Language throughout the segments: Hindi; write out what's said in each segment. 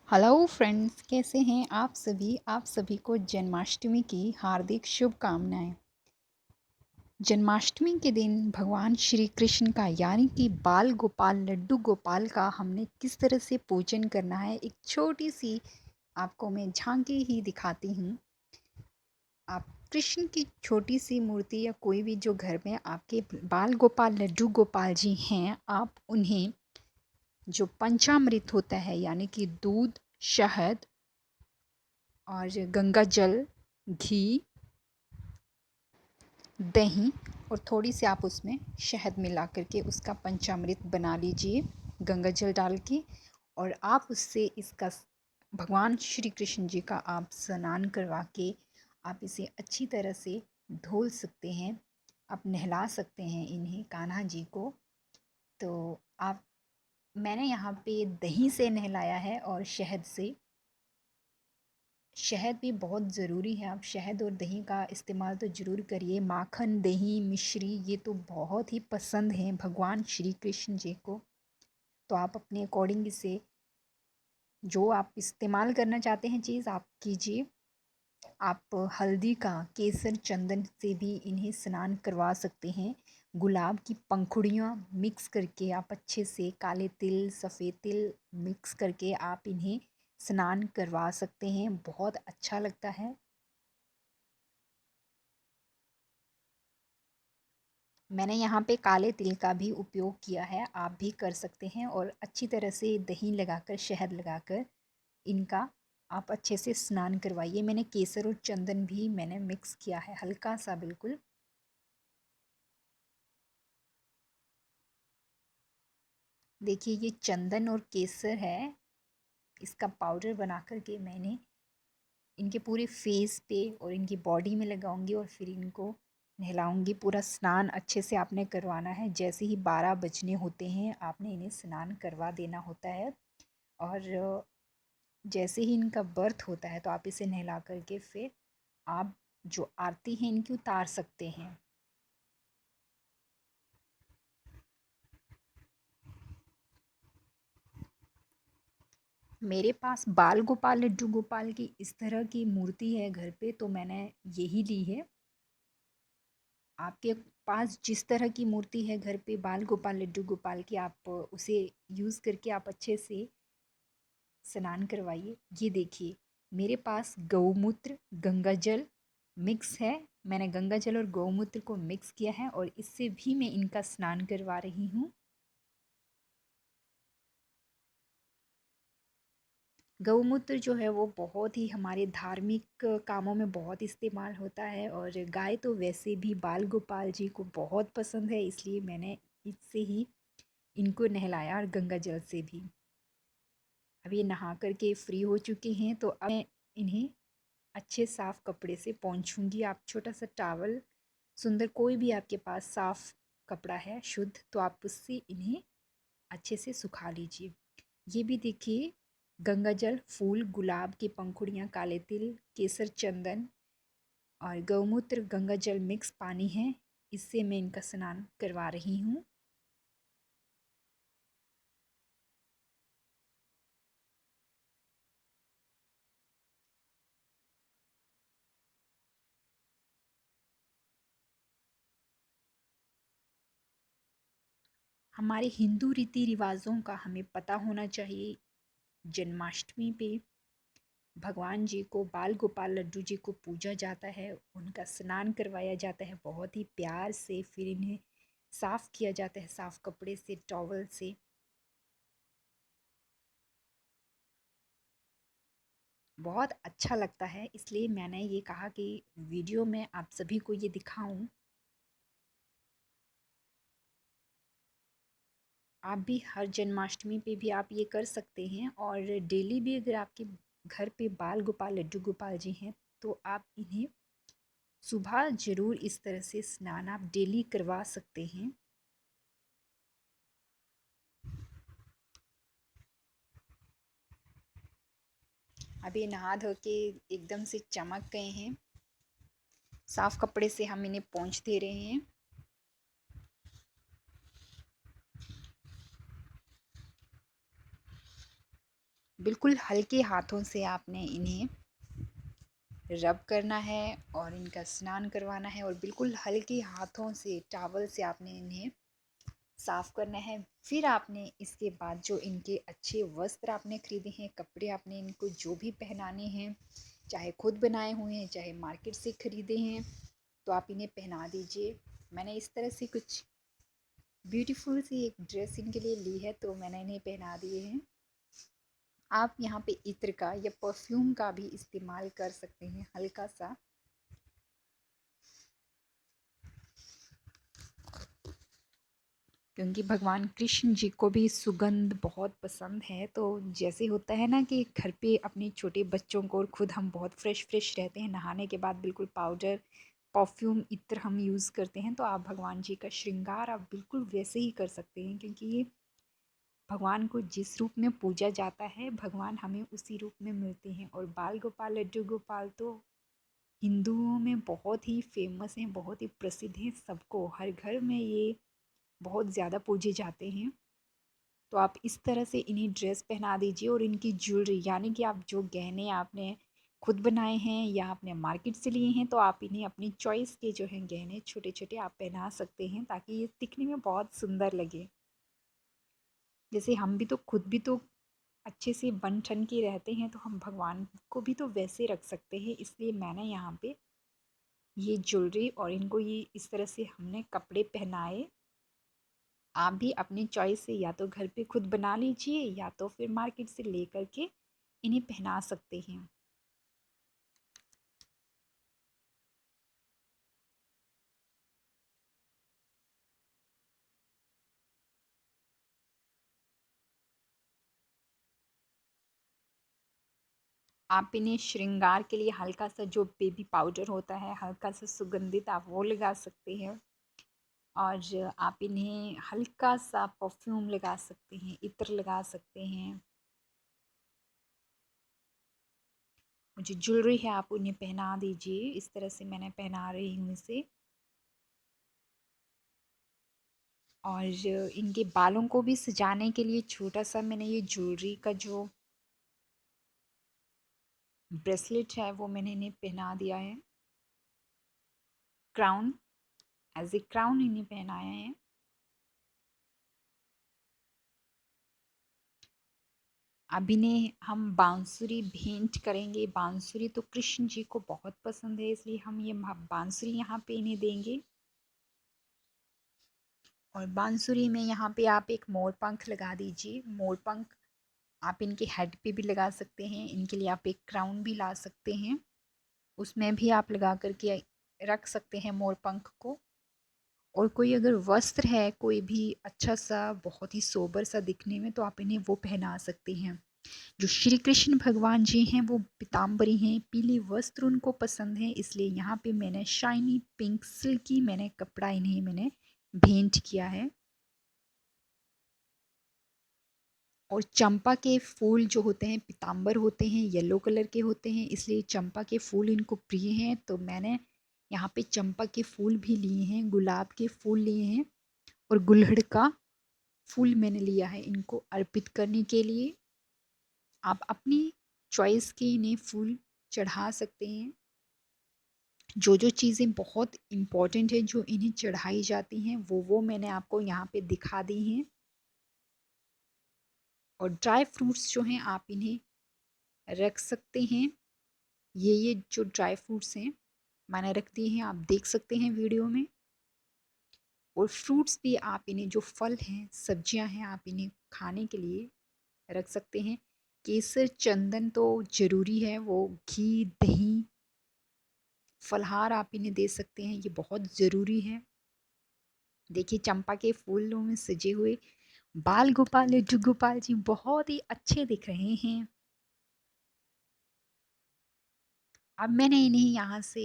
हेलो फ्रेंड्स, कैसे हैं आप सभी को जन्माष्टमी की हार्दिक शुभकामनाएं। जन्माष्टमी के दिन भगवान श्री कृष्ण का यानी कि बाल गोपाल लड्डू गोपाल का हमने किस तरह से पूजन करना है, एक छोटी सी आपको मैं झांकी ही दिखाती हूँ। आप कृष्ण की छोटी सी मूर्ति या कोई भी जो घर में आपके बाल गोपाल लड्डू गोपाल जी हैं, आप उन्हें जो पंचामृत होता है यानी कि दूध, शहद और गंगा जल, घी, दही और थोड़ी सी आप उसमें शहद मिला करके उसका पंचामृत बना लीजिए गंगा जल डाल के। और आप उससे इसका भगवान श्री कृष्ण जी का आप स्नान करवा के आप इसे अच्छी तरह से धो सकते हैं। आप नहला सकते हैं इन्हें, कान्हा जी को। तो आप मैंने यहाँ पे दही से नहलाया है और शहद से। शहद भी बहुत ज़रूरी है, आप शहद और दही का इस्तेमाल तो ज़रूर करिए। माखन, दही, मिश्री ये तो बहुत ही पसंद हैं भगवान श्री कृष्ण जी को। तो आप अपने अकॉर्डिंग इसे जो आप इस्तेमाल करना चाहते हैं चीज़ आप कीजिए। आप हल्दी का केसर चंदन से भी इन्हें स्नान करवा सकते हैं। गुलाब की पंखुड़ियाँ मिक्स करके आप अच्छे से काले तिल, सफ़ेद तिल मिक्स करके आप इन्हें स्नान करवा सकते हैं, बहुत अच्छा लगता है। मैंने यहाँ पे काले तिल का भी उपयोग किया है, आप भी कर सकते हैं। और अच्छी तरह से दही लगाकर, शहद लगाकर इनका आप अच्छे से स्नान करवाइए। मैंने केसर और चंदन भी मैंने मिक्स किया है, हल्का सा बिल्कुल। देखिए ये चंदन और केसर है, इसका पाउडर बना कर के मैंने इनके पूरे फेस पे और इनकी बॉडी में लगाऊंगी और फिर इनको नहलाऊंगी। पूरा स्नान अच्छे से आपने करवाना है। जैसे ही 12 बजने होते हैं आपने इन्हें स्नान करवा देना होता है। और जैसे ही इनका बर्थ होता है तो आप इसे नहला करके फिर आप जो आरती है इनकी उतार सकते हैं। मेरे पास बाल गोपाल लड्डू गोपाल की इस तरह की मूर्ति है घर पे, तो मैंने यही ली है। आपके पास जिस तरह की मूर्ति है घर पे बाल गोपाल लड्डू गोपाल की, आप उसे यूज़ करके आप अच्छे से स्नान करवाइए। ये देखिए मेरे पास गौमूत्र, गंगा जल मिक्स है। मैंने गंगा जल और गौमूत्र को मिक्स किया है और इससे भी मैं इनका स्नान करवा रही हूँ। गौमूत्र जो है वो बहुत ही हमारे धार्मिक कामों में बहुत इस्तेमाल होता है। और गाय तो वैसे भी बाल गोपाल जी को बहुत पसंद है, इसलिए मैंने इससे ही इनको नहलाया और गंगा जल से भी। अब ये नहा करके फ्री हो चुके हैं तो अब मैं इन्हें अच्छे साफ़ कपड़े से पोंछूंगी। आप छोटा सा टावल, सुंदर कोई भी आपके पास साफ़ कपड़ा है शुद्ध, तो आप उससे इन्हें अच्छे से सुखा लीजिए। ये भी देखिए गंगा जल, फूल, गुलाब की पंखुड़ियाँ, काले तिल, केसर चंदन और गौमूत्र गंगा जल मिक्स पानी है, इससे मैं इनका स्नान करवा रही हूँ। हमारे हिंदू रीति रिवाज़ों का हमें पता होना चाहिए। जन्माष्टमी पे भगवान जी को, बाल गोपाल लड्डू जी को पूजा जाता है, उनका स्नान करवाया जाता है बहुत ही प्यार से। फिर इन्हें साफ़ किया जाता है साफ़ कपड़े से, टॉवल से। बहुत अच्छा लगता है, इसलिए मैंने ये कहा कि वीडियो में आप सभी को ये दिखाऊं। आप भी हर जन्माष्टमी पे भी आप ये कर सकते हैं। और डेली भी अगर आपके घर पे बाल गोपाल लड्डू गोपाल जी हैं तो आप इन्हें सुबह ज़रूर इस तरह से स्नान आप डेली करवा सकते हैं। अभी नहा धो के एकदम से चमक गए हैं। साफ कपड़े से हम इन्हें पोंछ दे रहे हैं। बिल्कुल हल्के हाथों से आपने इन्हें रब करना है और इनका स्नान करवाना है, और बिल्कुल हल्के हाथों से टॉवल से आपने इन्हें साफ़ करना है। फिर आपने इसके बाद जो इनके अच्छे वस्त्र आपने खरीदे हैं, कपड़े आपने इनको जो भी पहनाने हैं, चाहे खुद बनाए हुए हैं चाहे मार्केट से खरीदे हैं, तो आप इन्हें पहना दीजिए। मैंने इस तरह से कुछ ब्यूटीफुल सी एक ड्रेस इनके लिए ली है, तो मैंने इन्हें पहना दिए हैं। आप यहाँ पे इत्र का या परफ्यूम का भी इस्तेमाल कर सकते हैं हल्का सा। क्योंकि भगवान कृष्ण जी को भी सुगंध बहुत पसंद है, तो जैसे होता है ना कि घर पे अपने छोटे बच्चों को, और खुद हम बहुत फ्रेश फ्रेश रहते हैं, नहाने के बाद बिल्कुल पाउडर परफ्यूम इत्र हम यूज़ करते हैं, तो आप भगवान जी का श्रृंगार आप बिल्कुल वैसे ही कर सकते हैं। क्योंकि ये भगवान को जिस रूप में पूजा जाता है, भगवान हमें उसी रूप में मिलते हैं। और बाल गोपाल लड्डू गोपाल तो हिंदुओं में बहुत ही फेमस हैं, बहुत ही प्रसिद्ध हैं, सबको हर घर में ये बहुत ज़्यादा पूजे जाते हैं। तो आप इस तरह से इन्हें ड्रेस पहना दीजिए, और इनकी ज्वेलरी यानी कि आप जो गहने आपने खुद बनाए हैं या आपने मार्केट से लिए हैं, तो आप इन्हें अपनी चॉइस के जो हैं गहने छोटे छोटे आप पहना सकते हैं, ताकि ये दिखने में बहुत सुंदर लगे। जैसे हम भी तो खुद भी तो अच्छे से बन ठन के रहते हैं, तो हम भगवान को भी तो वैसे रख सकते हैं। इसलिए मैंने यहाँ पे ये ज्वेलरी और इनको ये इस तरह से हमने कपड़े पहनाए। आप भी अपनी चॉइस से या तो घर पे खुद बना लीजिए, या तो फिर मार्केट से ले कर के इन्हें पहना सकते हैं। आप इन्हें श्रृंगार के लिए हल्का सा जो बेबी पाउडर होता है, हल्का सा सुगंधित, आप वो लगा सकते हैं। और आप इन्हें हल्का सा परफ्यूम लगा सकते हैं, इत्र लगा सकते हैं। जो ज्वेलरी है आप उन्हें पहना दीजिए, इस तरह से मैंने पहना रही हूँ इसे। और इनके बालों को भी सजाने के लिए छोटा सा मैंने ये ज्वेलरी का जो ब्रेसलेट है वो मैंने इन्हें पहना दिया है। क्राउन, एज ए क्राउन इन्हें पहनाया है। अब इन्हें हम बांसुरी भेंट करेंगे। बांसुरी तो कृष्ण जी को बहुत पसंद है, इसलिए हम ये बांसुरी यहाँ पे इन्हें देंगे। और बांसुरी में यहाँ पे आप एक मोर पंख लगा दीजिए। मोर पंख आप इनके हेड पे भी लगा सकते हैं, इनके लिए आप एक क्राउन भी ला सकते हैं, उसमें भी आप लगा करके रख सकते हैं मोर पंख को। और कोई अगर वस्त्र है कोई भी अच्छा सा, बहुत ही सोबर सा दिखने में, तो आप इन्हें वो पहना सकते हैं। जो श्री कृष्ण भगवान जी हैं वो पीताम्बरी हैं, पीले वस्त्र उनको पसंद है, इसलिए यहाँ पे मैंने शाइनी पिंक सिल्की मैंने कपड़ा इन्हें मैंने भेंट किया है। और चंपा के फूल जो होते हैं पीताम्बर होते हैं, येलो कलर के होते हैं, इसलिए चंपा के फूल इनको प्रिय हैं, तो मैंने यहाँ पे चंपा के फूल भी लिए हैं, गुलाब के फूल लिए हैं, और गुलहड़ का फूल मैंने लिया है इनको अर्पित करने के लिए। आप अपनी चॉइस के इन्हें फूल चढ़ा सकते हैं। जो जो चीज़ें बहुत इम्पॉर्टेंट है जो इन्हें चढ़ाई जाती हैं, वो मैंने आपको यहाँ पे दिखा दी हैं। और ड्राई फ्रूट्स जो हैं आप इन्हें रख सकते हैं। ये जो ड्राई फ्रूट्स हैं मैंने रख दिए हैं, आप देख सकते हैं वीडियो में। और फ्रूट्स भी आप इन्हें, जो फल हैं सब्जियां हैं, आप इन्हें खाने के लिए रख सकते हैं। केसर चंदन तो ज़रूरी है, वो घी दही फलहार आप इन्हें दे सकते हैं, ये बहुत ज़रूरी है। देखिए चंपा के फूलों में सजे हुए बाल गोपाल लड्डू गोपाल जी बहुत ही अच्छे दिख रहे हैं। अब मैंने इन्हें यहाँ से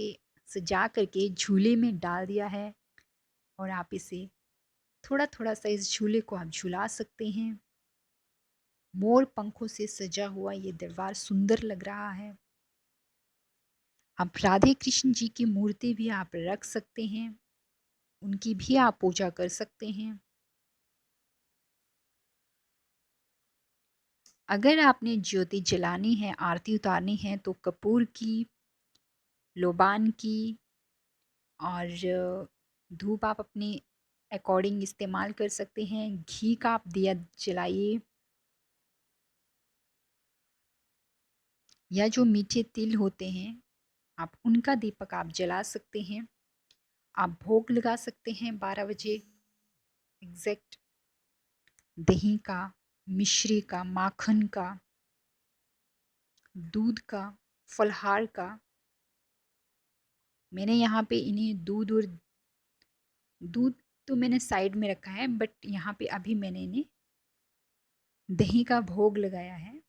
सजा करके झूले में डाल दिया है, और आप इसे थोड़ा थोड़ा सा इस झूले को आप झुला सकते हैं। मोर पंखों से सजा हुआ ये दरबार सुंदर लग रहा है। आप राधे कृष्ण जी की मूर्ति भी आप रख सकते हैं, उनकी भी आप पूजा कर सकते हैं। अगर आपने ज्योति जलानी है, आरती उतारनी है तो कपूर की, लोबान की और धूप आप अपने अकॉर्डिंग इस्तेमाल कर सकते हैं। घी का आप दिया जलाइए या जो मीठे तिल होते हैं आप उनका दीपक आप जला सकते हैं। आप भोग लगा सकते हैं 12 बजे एग्जैक्ट, दही का, मिश्री का, माखन का, दूध का, फलहार का। मैंने यहाँ पे इन्हें दूध तो मैंने साइड में रखा है, बट यहाँ पे अभी मैंने इन्हें दही का भोग लगाया है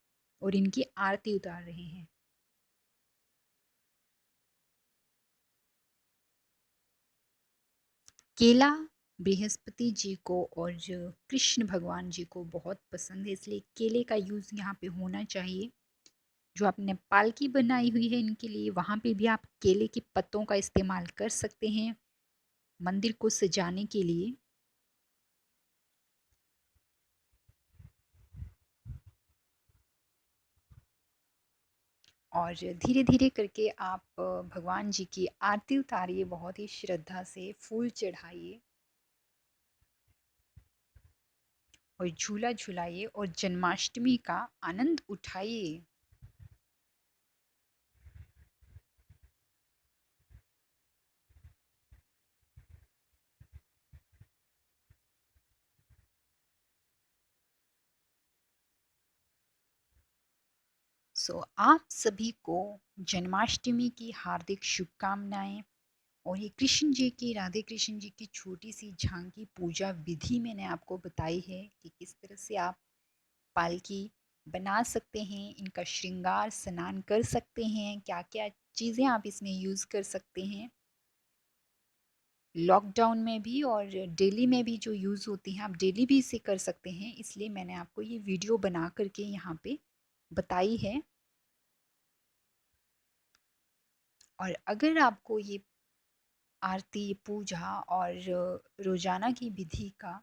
और इनकी आरती उतार रहे हैं। केला बृहस्पति जी को और कृष्ण भगवान जी को बहुत पसंद है, इसलिए केले का यूज़ यहाँ पे होना चाहिए। जो आपने पालकी बनाई हुई है इनके लिए, वहाँ पे भी आप केले के पत्तों का इस्तेमाल कर सकते हैं मंदिर को सजाने के लिए। और धीरे धीरे करके आप भगवान जी की आरती उतारिए, बहुत ही श्रद्धा से फूल चढ़ाइए और झूला झुलाइए और जन्माष्टमी का आनंद उठाइए। आप सभी को जन्माष्टमी की हार्दिक शुभकामनाएं। और ये कृष्ण जी की, राधे कृष्ण जी की छोटी सी झांकी पूजा विधि मैंने आपको बताई है कि किस तरह से आप पालकी बना सकते हैं, इनका श्रृंगार स्नान कर सकते हैं, क्या क्या चीज़ें आप इसमें यूज़ कर सकते हैं लॉकडाउन में भी और डेली में भी जो यूज़ होती हैं, आप डेली भी इसे कर सकते हैं। इसलिए मैंने आपको ये वीडियो बना करके यहाँ पे बताई है। और अगर आपको ये आरती, पूजा और रोज़ाना की विधि का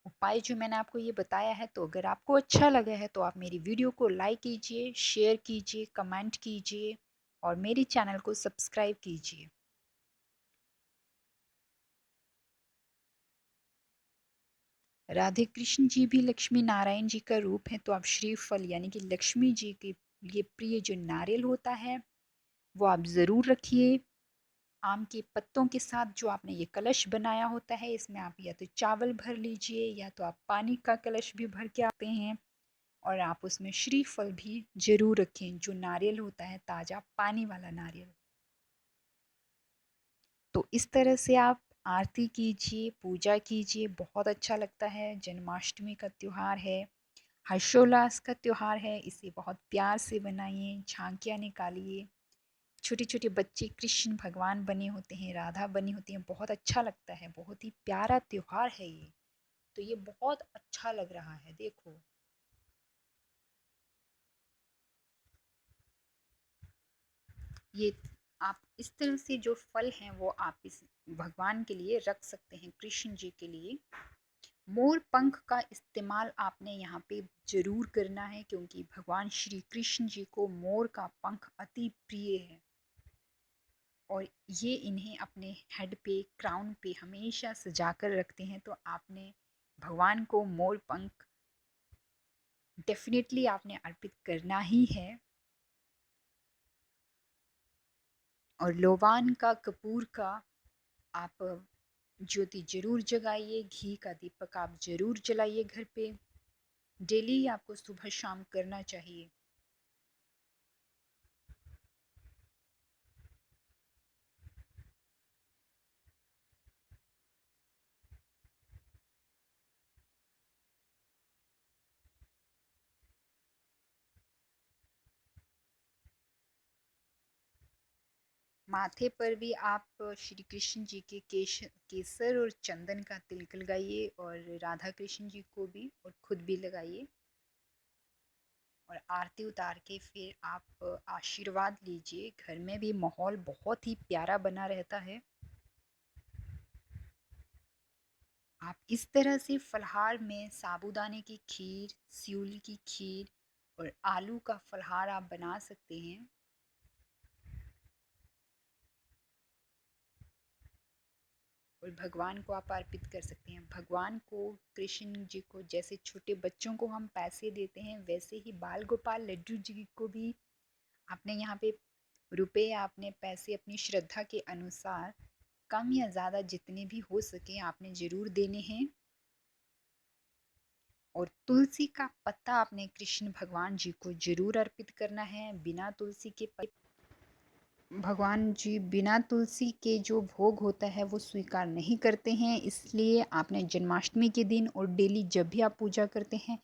उपाय जो मैंने आपको ये बताया है, तो अगर आपको अच्छा लगा है तो आप मेरी वीडियो को लाइक कीजिए, शेयर कीजिए, कमेंट कीजिए और मेरे चैनल को सब्सक्राइब कीजिए। राधे कृष्ण जी भी लक्ष्मी नारायण जी का रूप है, तो आप श्रीफल यानी कि लक्ष्मी जी के लिए प्रिय जो नारियल होता है वो आप ज़रूर रखिए। आम के पत्तों के साथ जो आपने ये कलश बनाया होता है, इसमें आप या तो चावल भर लीजिए या तो आप पानी का कलश भी भर के आते हैं। और आप उसमें श्रीफल भी ज़रूर रखें, जो नारियल होता है ताज़ा पानी वाला नारियल। तो इस तरह से आप आरती कीजिए, पूजा कीजिए, बहुत अच्छा लगता है। जन्माष्टमी का त्यौहार है, हर्षोल्लास का त्यौहार है, इसे बहुत प्यार से बनाइए, झांकियाँ निकालिए। छोटे छोटे बच्चे कृष्ण भगवान बने होते हैं, राधा बनी होती हैं, बहुत अच्छा लगता है, बहुत ही प्यारा त्यौहार है ये। तो ये बहुत अच्छा लग रहा है, देखो। ये आप इस तरह से जो फल हैं वो आप इस भगवान के लिए रख सकते हैं, कृष्ण जी के लिए। मोर पंख का इस्तेमाल आपने यहाँ पे जरूर करना है, क्योंकि भगवान श्री कृष्ण जी को मोर का पंख अति प्रिय है और ये इन्हें अपने हेड पे, क्राउन पे हमेशा सजा कर रखते हैं। तो आपने भगवान को मोर पंख डेफिनेटली आपने अर्पित करना ही है। और लोबान का, कपूर का आप ज्योति जरूर जगाइए, घी का दीपक आप जरूर जलाइए घर पे। डेली आपको सुबह शाम करना चाहिए। माथे पर भी आप श्री कृष्ण जी के केसर और चंदन का तिलक लगाइए और राधा कृष्ण जी को भी और खुद भी लगाइए। और आरती उतार के फिर आप आशीर्वाद लीजिए। घर में भी माहौल बहुत ही प्यारा बना रहता है। आप इस तरह से फलाहार में साबूदाने की खीर, सेवई की खीर और आलू का फलाहार आप बना सकते हैं। और भगवान को आप अर्पित कर सकते हैं। भगवान को, कृष्ण जी को, जैसे छोटे बच्चों को हम पैसे देते हैं वैसे ही बाल गोपाल लड्डू जी को भी आपने यहाँ पे रुपए, आपने पैसे अपनी श्रद्धा के अनुसार कम या ज़्यादा जितने भी हो सके आपने ज़रूर देने हैं। और तुलसी का पत्ता आपने कृष्ण भगवान जी को ज़रूर अर्पित करना है। बिना तुलसी के भगवान जी बिना तुलसी के जो भोग होता है वो स्वीकार नहीं करते हैं, इसलिए आपने जन्माष्टमी के दिन और डेली जब भी आप पूजा करते हैं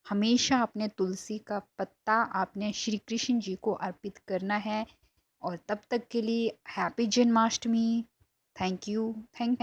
हमेशा आपने तुलसी का पत्ता आपने श्री कृष्ण जी को अर्पित करना है। और तब तक के लिए happy Janmashtami. Thank you. Thank